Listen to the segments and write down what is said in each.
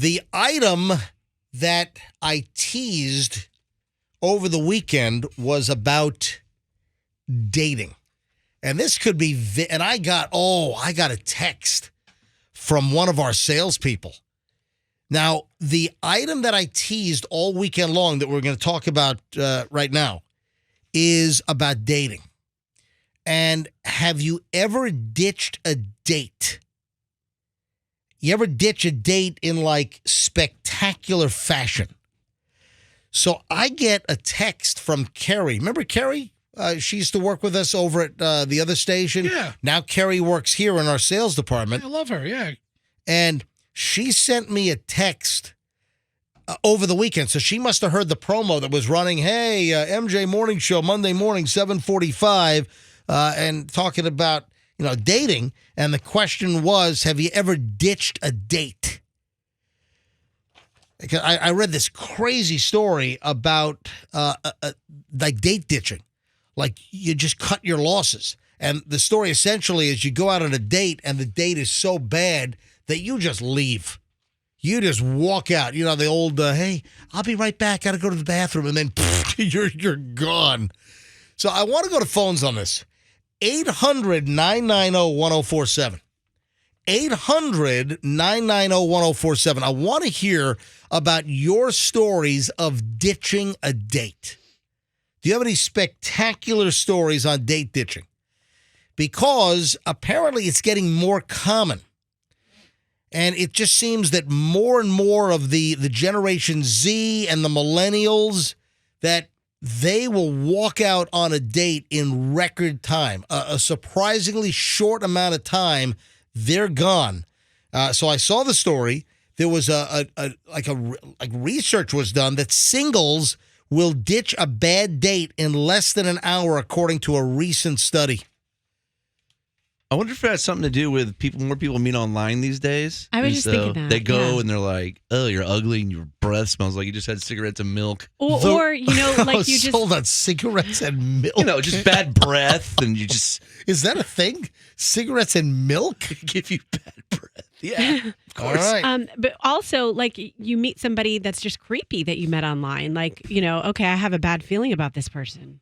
The item that I teased over the weekend was about dating. And this could be, and I got a text from one of our salespeople. Now, the item that I teased all weekend long that we're going to talk about right now is about dating. And have you ever ditched a date? You ever ditch a date in like spectacular fashion? So I get a text from Carrie. Remember Carrie? She used to work with us over at the other station. Yeah. Now Carrie works here in our sales department. I love her, yeah. And she sent me a text over the weekend. So she must have heard the promo that was running. Hey, MJ Morning Show, Monday morning, 7:45, and talking about, dating. And the question was, have you ever ditched a date? I read this crazy story about like date ditching. Like you just cut your losses. And the story essentially is you go out on a date and the date is so bad that you just leave. You just walk out. You know, the old, hey, I'll be right back. Got to go to the bathroom. And then you're gone. So I want to go to phones on this. 800-990-1047. 800-990-1047. I want to hear about your stories of ditching a date. Do you have any spectacular stories on date ditching? Because apparently it's getting more common. And it just seems that more and more of the Generation Z and the millennials, that they will walk out on a date in record time. A surprisingly short amount of time, they're gone. So I saw the story. There was research was done that singles will ditch a bad date in less than an hour, according to a recent study. I wonder if it has something to do with more people meet online these days. I was just thinking that. They go and they're like, oh, you're ugly and your breath smells like you just had cigarettes and milk. Or you just... Hold on, cigarettes and milk? Just bad breath and you just... Is that a thing? Cigarettes and milk? Give you bad breath. Yeah, of course. All right. But also, like, you meet somebody that's just creepy that you met online. Like, okay, I have a bad feeling about this person.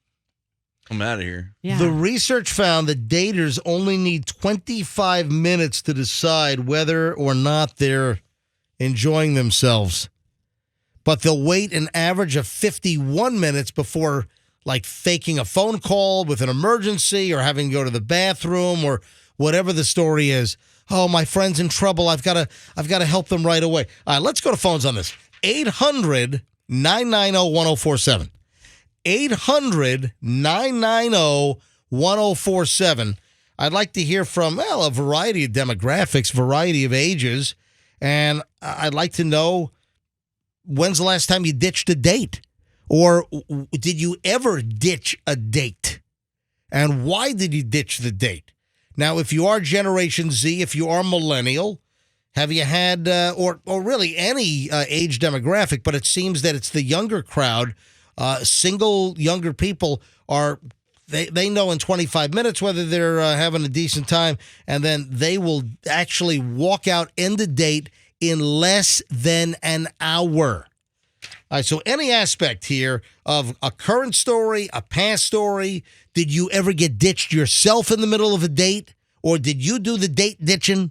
I'm out of here. Yeah. The research found that daters only need 25 minutes to decide whether or not they're enjoying themselves. But they'll wait an average of 51 minutes before, like, faking a phone call with an emergency or having to go to the bathroom or whatever the story is. Oh, my friend's in trouble. I've got to help them right away. All right, let's go to phones on this. 800-990-1047. 800-990-1047. I'd like to hear from, a variety of demographics, variety of ages, and I'd like to know, when's the last time you ditched a date? Or did you ever ditch a date? And why did you ditch the date? Now, if you are Generation Z, if you are millennial, have you had, or really any age demographic, but it seems that it's the younger crowd. Single younger people they know in 25 minutes whether they're having a decent time, and then they will actually walk out, end the date in less than an hour. All right, so any aspect here of a current story, a past story, did you ever get ditched yourself in the middle of a date, or did you do the date ditching?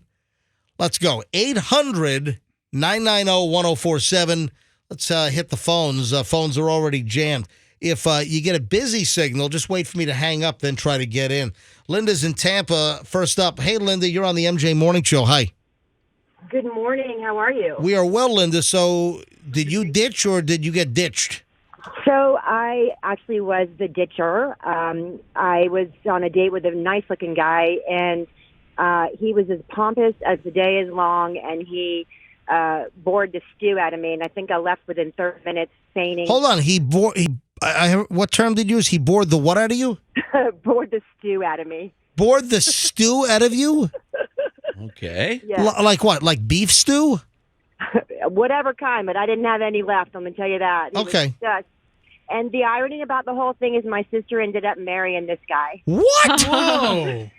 Let's go. 800-990-1047. Let's hit the phones. Phones are already jammed. If you get a busy signal, just wait for me to hang up, then try to get in. Linda's in Tampa. First up. Hey, Linda, you're on the MJ Morning Show. Hi. Good morning. How are you? We are well, Linda. So did you ditch or did you get ditched? So I actually was the ditcher. I was on a date with a nice-looking guy, and he was as pompous as the day is long, and he bored the stew out of me, and I think I left within 30 minutes feigning. Hold on. What term did you use? He bored the what out of you? Bored the stew out of me. Bored the stew out of you? Okay. Yeah. Like what? Like beef stew? Whatever kind, but I didn't have any left. I'm going to tell you that. And the irony about the whole thing is my sister ended up marrying this guy. What? Whoa.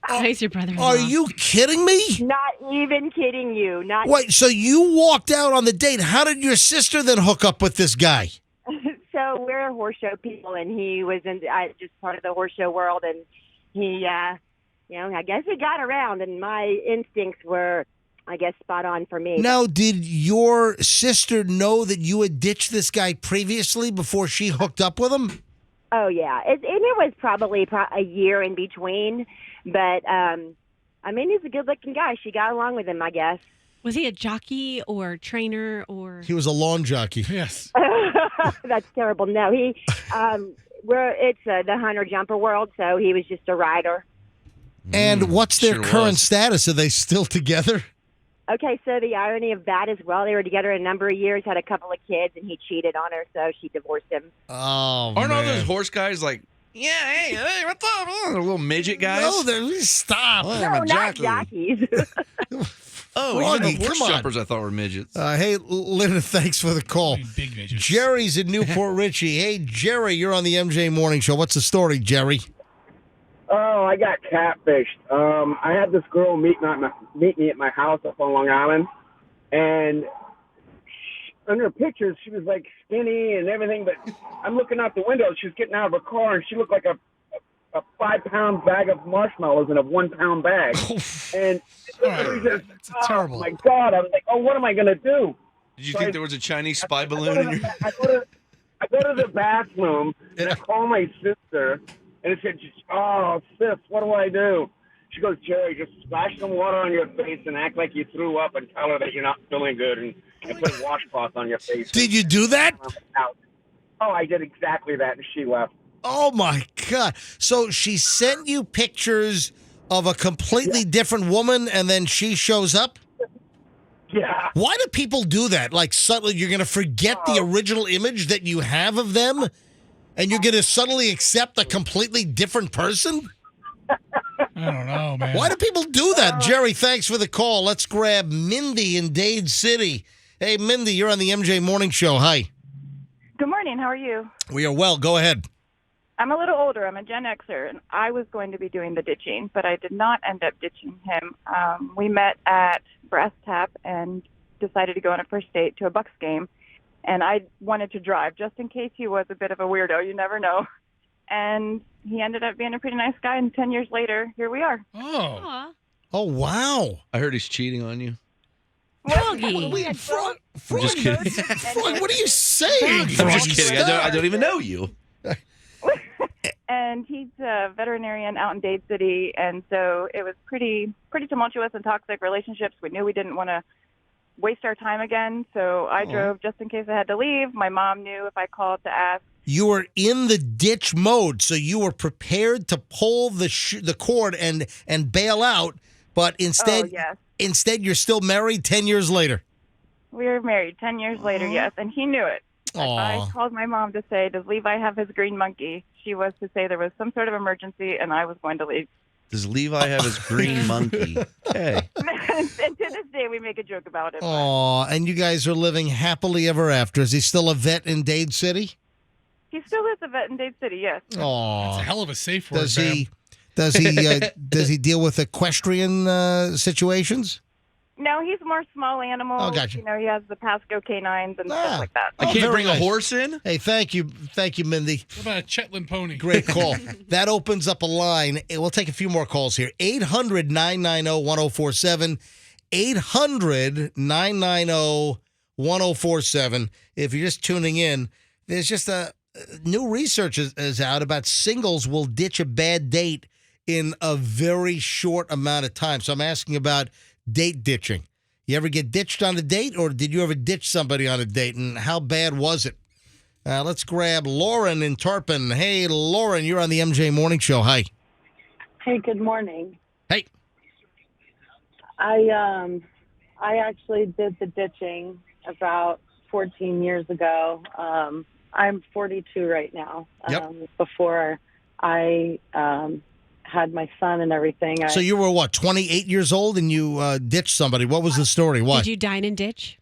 Nice, your brother-in-law. Are you kidding me? Not even kidding you. Not Wait, so you walked out on the date. How did your sister then hook up with this guy? So we're horse show people, and he was in just part of the horse show world, and he, I guess he got around, and my instincts were, I guess, spot on for me. Now, did your sister know that you had ditched this guy previously before she hooked up with him? Oh, yeah. And it was probably a year in between, but, he's a good-looking guy. She got along with him, I guess. Was he a jockey or trainer or? He was a lawn jockey. Yes. That's terrible. No, it's the hunter jumper world, so he was just a rider. And what's their Sure current was. status? Are they still together? Okay, so the irony of that is, well, they were together a number of years, had a couple of kids, and he cheated on her, so she divorced him. Oh, Aren't all man. those horse guys like, yeah, hey, what's up? Oh, they're little midget guys. No, stop. Oh, No, I'm a not jockey. jockeys. Oh, Froggy, even the horse come on. jumpers I thought were midgets. Hey, Linda, thanks for the call. Big midgets. Jerry's in Newport Richie. Hey, Jerry, you're on the MJ Morning Show. What's the story, Jerry? Oh, I got catfished. I had this girl meet me at my house up on Long Island, and in her pictures, she was like skinny and everything. But I'm looking out the window. She was getting out of her car, and she looked like a 5-pound bag of marshmallows in a 1-pound bag. And It's terrible. oh my God! I was like, oh, what am I gonna do? Did you So think I- there was a Chinese spy balloon in your? I go to the bathroom and I call my sister and I said, "Oh, sis, what do I do?" She goes, "Jerry, just splash some water on your face and act like you threw up and tell her that you're not feeling good and put a washcloth on your face." Did you do that? Oh, I did exactly that, and she left. Oh, my God. So she sent you pictures of a completely different woman, and then she shows up? Yeah. Why do people do that? Like, suddenly you're going to forget the original image that you have of them, and you're going to suddenly accept a completely different person? I don't know, man. Why do people do that? Jerry, thanks for the call. Let's grab Mindy in Dade City. Hey, Mindy, you're on the MJ Morning Show. Hi. Good morning. How are you? We are well. Go ahead. I'm a little older. I'm a Gen Xer, and I was going to be doing the ditching, but I did not end up ditching him. We met at Brass Tap and decided to go on a first date to a Bucks game, and I wanted to drive just in case he was a bit of a weirdo. You never know. And he ended up being a pretty nice guy, and 10 years later, here we are. Oh. Aw. Oh, wow. I heard he's cheating on you. Froggy. Wait, Frog, I'm just kidding. Frog, what are you saying? I'm just kidding. I don't even know you. And he's a veterinarian out in Dade City, and so it was pretty tumultuous and toxic relationships. We knew we didn't want to waste our time again, so I drove just in case I had to leave. My mom knew if I called to ask. You were in the ditch mode, so you were prepared to pull the cord and bail out, but instead, Oh, yes. instead you're still married 10 years later. We were married 10 years later, yes, and he knew it. If I called my mom to say, does Levi have his green monkey? She was to say there was some sort of emergency, and I was going to leave. Does Levi have his green monkey? Okay. And to this day, we make a joke about it. Aw, and you guys are living happily ever after. Is he still a vet in Dade City? He still is a vet in Dade City, yes. That's a Aw. hell of a safe word, Does Sam. does he deal with equestrian situations? No, he's more small animals. Oh, gotcha. You know, he has the Pasco canines and Ah. stuff like that. I can't very bring nice. a horse in? Hey, thank you, Mindy. What about a Shetland pony? Great call. That opens up a line. We'll take a few more calls here. 800-990-1047. 800-990-1047. If you're just tuning in, there's just a new research is out about singles will ditch a bad date in a very short amount of time. So I'm asking about date ditching. You ever get ditched on a date, or did you ever ditch somebody on a date, and how bad was it? Let's grab Lauren in Tarpon. Hey, Lauren, you're on the MJ Morning Show. Hi. Hey, good morning. Hey. I actually did the ditching about 14 years ago. I'm 42 right now. Yep. Before I had my son and everything. So you were, 28 years old, and you ditched somebody. What was the story? Why? Did you dine and ditch?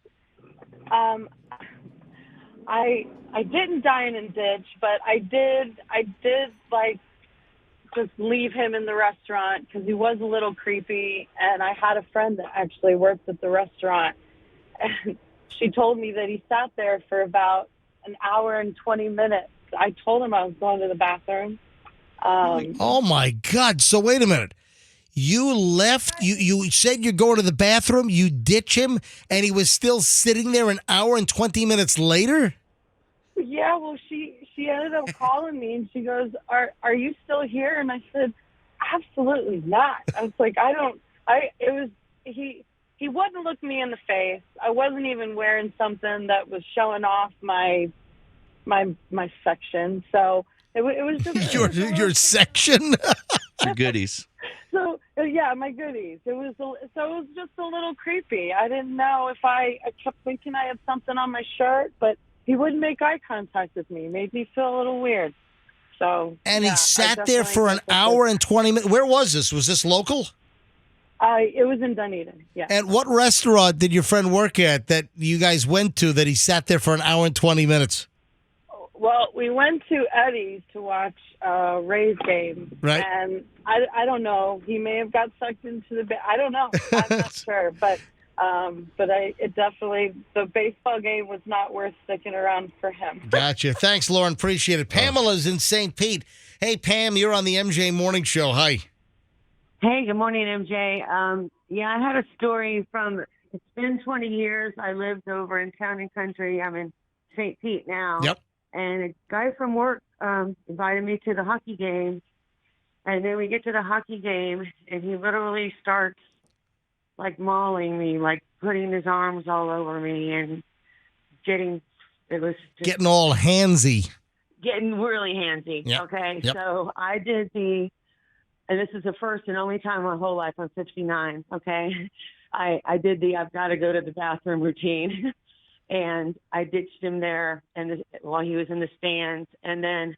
I didn't dine and ditch, but I did like just leave him in the restaurant because he was a little creepy. And I had a friend that actually worked at the restaurant, and she told me that he sat there for about an hour and 20 minutes. I told him I was going to the bathroom. Oh my God! So wait a minute. You left. You said you're going to the bathroom. You ditch him, and he was still sitting there an hour and 20 minutes later. Yeah, well, she ended up calling me, and she goes, "Are you still here?" And I said, "Absolutely not." I was like, he wouldn't look me in the face. I wasn't even wearing something that was showing off my section. So it was just your section. Your goodies. So yeah, my goodies. It was just a little creepy. I didn't know if I kept thinking I had something on my shirt, but he wouldn't make eye contact with me. Made me feel a little weird. So And yeah, he sat there for an hour and 20 minutes. Where was this? Was this local? It was in Dunedin. Yeah. And what restaurant did your friend work at that you guys went to that he sat there for an hour and 20 minutes? Well, we went to Eddie's to watch Rays game, Right. And I don't know. He may have got sucked into the. I don't know. I'm not sure, but it definitely, the baseball game was not worth sticking around for him. Gotcha. Thanks, Lauren. Appreciate it. Pamela's in St. Pete. Hey, Pam, you're on the MJ Morning Show. Hi. Hey, good morning, MJ. Yeah, I had a story from. It's been 20 years. I lived over in Town and Country. I'm in St. Pete now. Yep. And a guy from work invited me to the hockey game. And then we get to the hockey game, and he literally starts, like, mauling me, like, putting his arms all over me and it was just Getting all handsy. getting really handsy. Yep. Okay. Yep. So I did and this is the first and only time in my whole life, I'm 59. Okay. I did I've got to go to the bathroom routine. And I ditched him there while he was in the stands. And then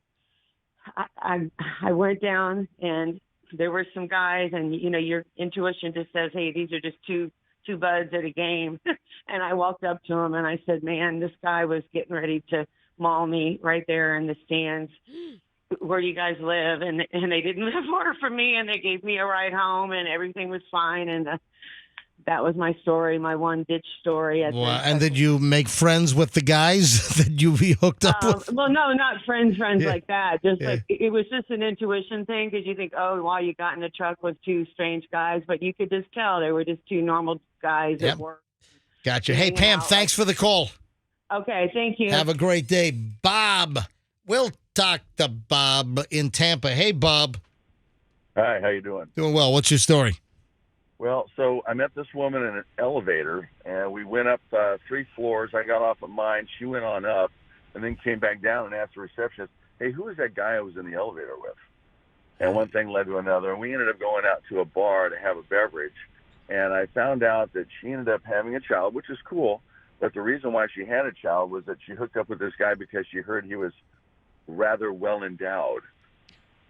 I went down, and there were some guys, and, you know, your intuition just says, hey, these are just two buds at a game. And I walked up to him, and I said, man, this guy was getting ready to maul me right there in the stands. Where do you guys live? And they didn't live far from me, and they gave me a ride home, and everything was fine. And that was my story, my one ditch story. Wow. And did you make friends with the guys that you be hooked up with? Well, no, not friends Yeah. like that. Just Yeah. like it was just an intuition thing because you think, oh, wow, you got in the truck with two strange guys, but you could just tell they were just two normal guys Yep. at work. Gotcha. Hey, hanging Pam, out. thanks for the call. Okay, thank you. Have a great day. Bob. We'll talk to Bob in Tampa. Hey, Bob. Hi, how you doing? Doing well. What's your story? Well, so I met this woman in an elevator, and we went up 3 floors. I got off at mine. She went on up, and then came back down and asked the receptionist, hey, who was that guy I was in the elevator with? And one thing led to another, and we ended up going out to a bar to have a beverage. And I found out that she ended up having a child, which is cool. But the reason why she had a child was that she hooked up with this guy because she heard he was rather well endowed.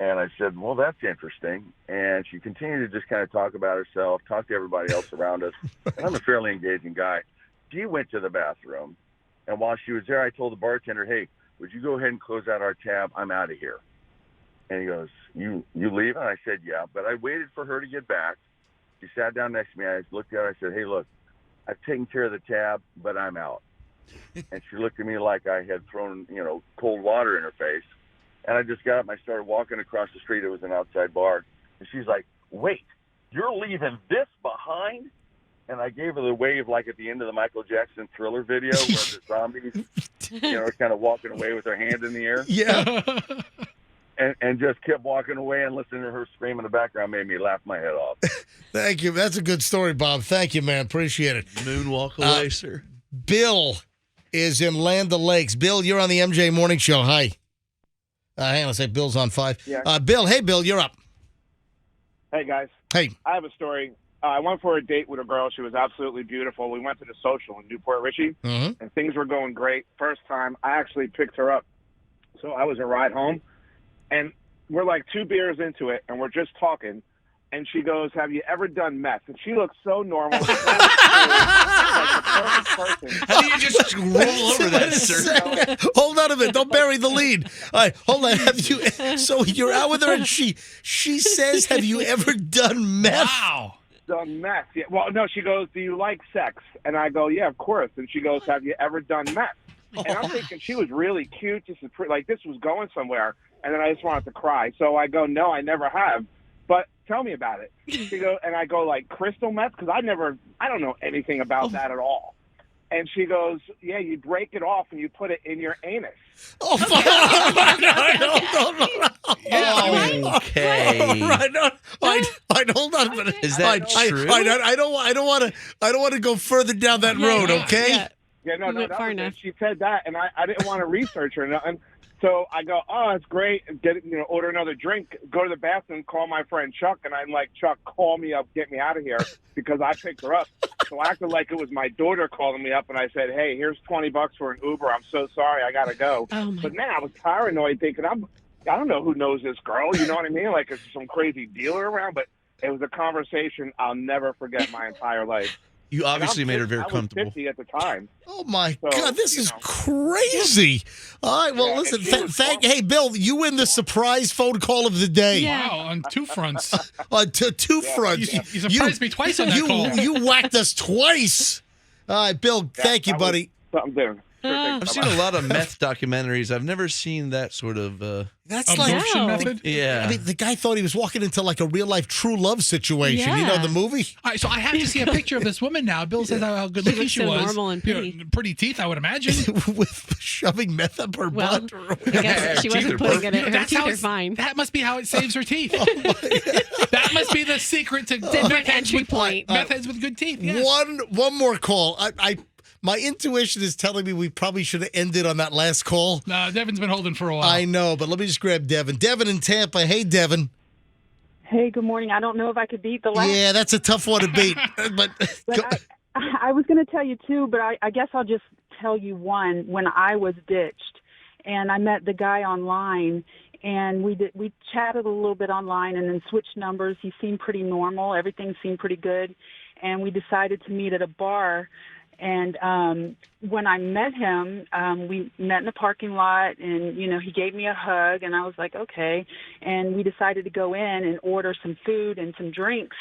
And I said, well, that's interesting. And she continued to just kind of talk about herself, talk to everybody else around us. And I'm a fairly engaging guy. She went to the bathroom. And while she was there, I told the bartender, hey, would you go ahead and close out our tab? I'm out of here. And he goes, you leave? And I said, yeah. But I waited for her to get back. She sat down next to me. I looked at her. I said, hey, look, I've taken care of the tab, but I'm out. And she looked at me like I had thrown, cold water in her face. And I just got up and I started walking across the street. It was an outside bar. And she's like, wait, you're leaving this behind? And I gave her the wave like at the end of the Michael Jackson Thriller video where the zombies, are kind of walking away with their hand in the air. Yeah. And just kept walking away, and listening to her scream in the background made me laugh my head off. Thank you. That's a good story, Bob. Thank you, man. Appreciate it. Moonwalk away, sir. Bill is in Land O'Lakes. Bill, you're on the MJ Morning Show. Hi. Hang on a sec. Bill's on 5. Yeah. Bill, hey, Bill, you're up. Hey, guys. Hey. I have a story. I went for a date with a girl. She was absolutely beautiful. We went to the Social in Newport Richey, and things were going great. First time, I actually picked her up. So I was a ride home, and we're like 2 beers into it, and we're just talking. And she goes, have you ever done meth? And she looks so normal. So cool. Like the perfect person. How do you just roll over that, sir? Hold on a minute. Don't bury the lead. All right, hold on. So you're out with her, and she says, "Have you ever done meth?" Wow. Done meth. Yeah. Well, no, she goes, "Do you like sex?" And I go, "Yeah, of course." And she goes, "Have you ever done meth?" And I'm thinking she was really cute. This is like this was going somewhere. And then I just wanted to cry. So I go, "No, I never have. But tell me about it." She goes, and I go, "Like crystal meth?" Because I don't know anything about that at all. And she goes, "Yeah, you break it off and you put it in your anus." Oh, no. Okay. All right, hold on a minute. Is that true? I don't want to go further down that road. Okay. Yeah, no, You went that far was it. enough. She said that, and I didn't want to research her. And so I go, "Oh, that's great. Order another drink. Go to the bathroom. Call my friend Chuck." And I'm like, "Chuck, call me up. Get me out of here," because I picked her up. So I acted like it was my daughter calling me up, and I said, "Hey, here's $20 for an Uber. I'm so sorry. I gotta go." But man, I was paranoid, thinking I don't know who knows this girl. You know what I mean? Like it's some crazy dealer around. But it was a conversation I'll never forget my entire life. You obviously made her very I was comfortable. 50 at the time. Oh my So, God, this is crazy. All right, well, Yeah, listen. and she was Hey, Bill, you win the surprise phone call of the day. Wow, on two fronts. On two fronts. You surprised me twice on that call. You whacked us twice. All right, Bill. Thank you, buddy. Something different. I've seen a lot of meth documentaries. I've never seen that sort of. That's like Absorption method? Yeah. I mean, the guy thought he was walking into like a real life true love situation. You know Yeah. the movie? All right, so I have to see a picture of this woman now. Bill says how good looking looks she so was. normal and You know, pretty. pretty teeth, I would imagine. With shoving meth up her Well, butt. I guess she Teeth wasn't are putting it in. Her That's teeth how are it's- fine. That must be how it saves her teeth. That must be the secret to Different entry point. Meth heads with good teeth. Yes. One more call. My intuition is telling me we probably should have ended on that last call. No, Devin's been holding for a while. I know, but let me just grab Devin. Devin in Tampa. Hey, Devin. Hey, good morning. I don't know if I could beat the last. Yeah, that's a tough one to beat. But I was going to tell you two, but I guess I'll just tell you one. When I was ditched, and I met the guy online, and we chatted a little bit online, and then switched numbers. He seemed pretty normal. Everything seemed pretty good, and we decided to meet at a bar. And when I met him, we met in the parking lot, and, he gave me a hug, and I was like, okay. And we decided to go in and order some food and some drinks.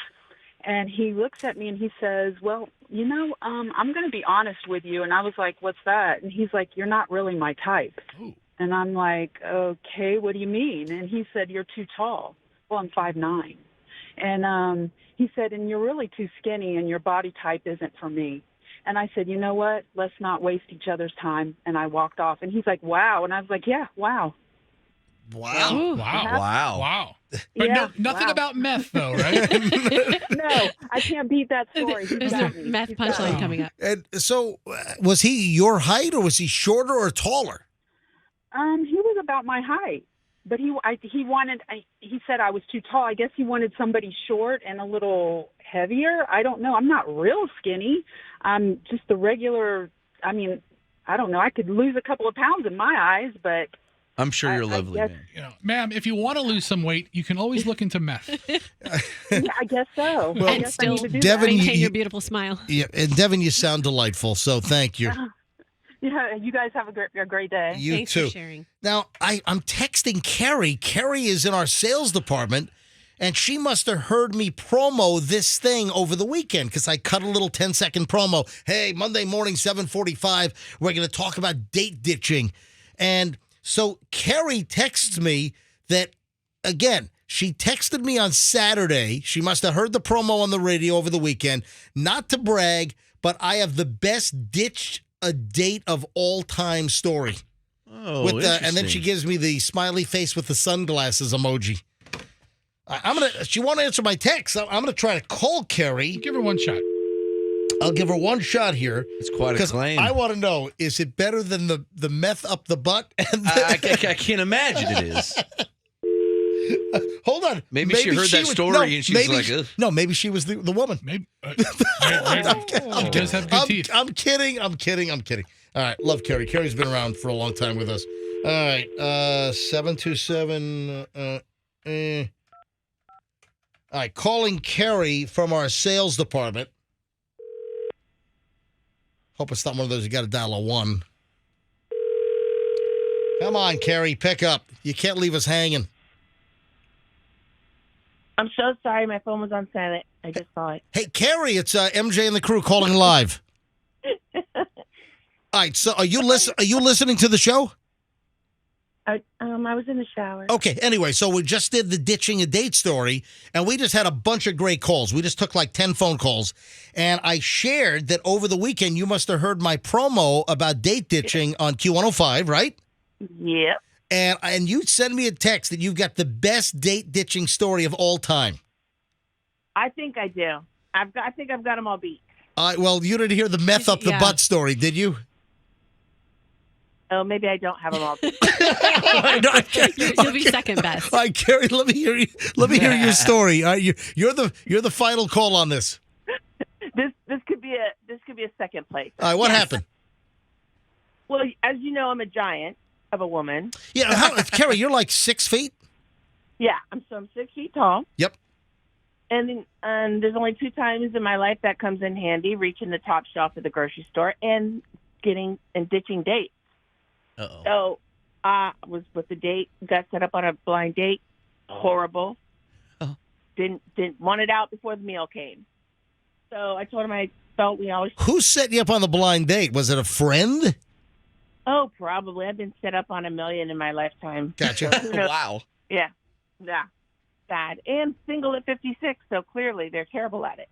And he looks at me and he says, well, I'm going to be honest with you. And I was like, what's that? And he's like, you're not really my type. Ooh. And I'm like, okay, what do you mean? And he said, you're too tall. Well, I'm 5'9". And he said, and you're really too skinny, and your body type isn't for me. And I said, you know what? Let's not waste each other's time. And I walked off. And he's like, wow. And I was like, yeah, wow. wow. Wow. Wow. But Yeah, nothing wow. about meth, though, right? No, I can't beat that story. He's There's got a me. meth He's got punchline me. coming up. And so, was he your height, or was he shorter or taller? He was about my height, but he said I was too tall. I guess he wanted somebody short and a little heavier. I don't know. I'm not real skinny. I'm just the regular. I mean, I don't know. I could lose a couple of pounds in my eyes, but I'm sure you're lovely, guess- man. Ma'am, if you want to lose some weight, you can always look into meth. yeah, I guess so. Well, I And guess I still need to do Devin, that. maintain you- your beautiful smile. Yeah, and Devin, you sound delightful. So thank you. Yeah, you guys have a great day. You Thanks too. for sharing. Now, I'm texting Carrie. Carrie is in our sales department, and she must have heard me promo this thing over the weekend because I cut a little 10-second promo. Hey, Monday morning, 7:45, we're going to talk about date ditching. And so Carrie texts me that, again, she texted me on Saturday. She must have heard the promo on the radio over the weekend. Not to brag, but I have the best ditched a date of all time story. Oh, And then she interesting. gives me the smiley face with the sunglasses emoji. She won't answer my text. I'm gonna try to call Carrie. Give her one shot. I'll give her one shot here. It's quite a Because claim. I want to know, is it better than the meth up the butt? And I can't imagine it is. Hold on. Maybe she heard that story and she's maybe like, ugh. no, maybe she was the woman. Maybe. I'm Does have good teeth. I'm kidding. I'm kidding. All right, love Carrie. Carrie's been around for a long time with us. All right, 727. All right, calling Carrie from our sales department. Hope it's not one of those you got to dial a 1. Come on, Carrie, pick up. You can't leave us hanging. I'm so sorry. My phone was on silent. I just saw it. Hey, Carrie, it's MJ and the crew calling live. All right, so are you listening to the show? I was in the shower. Okay, anyway, so we just did the ditching a date story, and we just had a bunch of great calls. We just took like 10 phone calls, and I shared that over the weekend you must have heard my promo about date ditching on Q105, right? Yep. And you sent me a text that you've got the best date ditching story of all time. I think I do. I think I've got them all beat. Well, you didn't hear the meth up the butt story, did you? Oh, maybe I don't have them all beat. You'll be second best. All right, Carrie, let me hear you. Let me hear your story. All right, you're the final call on this. This could be a second place. All right, what happened? Well, as you know, I'm a giant of a woman. Yeah, Carrie, you're like 6 feet. Yeah, I'm 6 feet tall. Yep. And there's only 2 times in my life that comes in handy: reaching the top shelf of the grocery store and ditching dates. Uh-oh. So I was with the date, got set up on a blind date. Horrible. Oh. Didn't want it out before the meal came. So I told him I felt we always. Who set you up on the blind date? Was it a friend? Oh, probably. I've been set up on a million in my lifetime. Gotcha. So who knows? Wow. Yeah. Bad. And single at 56, so clearly they're terrible at it.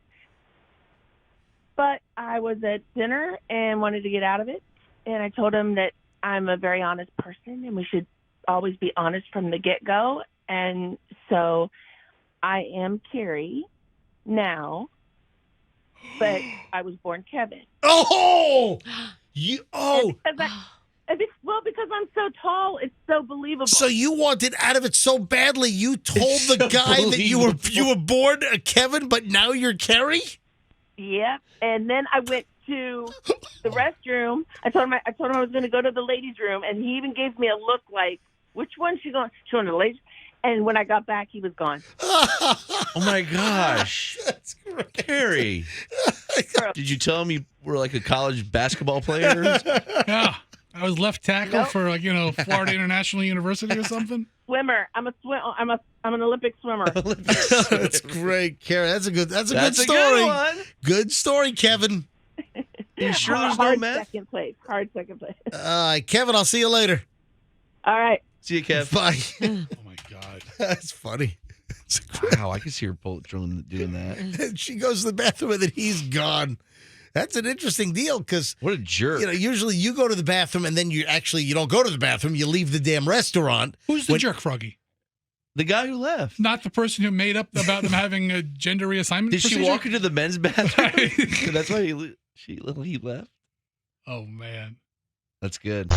But I was at dinner and wanted to get out of it. And I told him that I'm a very honest person and we should always be honest from the get-go. And so I am Carrie now, but I was born Kevin. Oh! Because I'm so tall, it's so believable. So you wanted out of it so badly, you told the guy that you were born a Kevin, but now you're Carrie? Yep. And then I went to the restroom. I told him I was going to go to the ladies' room, and he even gave me a look like, "Which one's she going? She going to the ladies?" And when I got back, he was gone. Oh my gosh, that's great, Carrie! Did you tell him you were like a college basketball player? Yeah. I was left tackle for Florida International University or something. Swimmer. I'm an Olympic swimmer. That's great, Carrie. That's a good story. Good one. Good story, Kevin. You sure there's Hard no meth? second place. Hard second place. Kevin, I'll see you later. All right. See you, Kev. Bye. Oh my God. That's funny. Wow, I can see her doing that. She goes to the bathroom and then he's gone. That's an interesting deal because what a jerk. Usually you go to the bathroom and then you don't go to the bathroom. You leave the damn restaurant. Who's the jerk, Froggy? The guy who left. Not the person who made up about them having a gender reassignment. Did procedure? she walk into the men's bathroom? That's why he left. Oh man, that's good.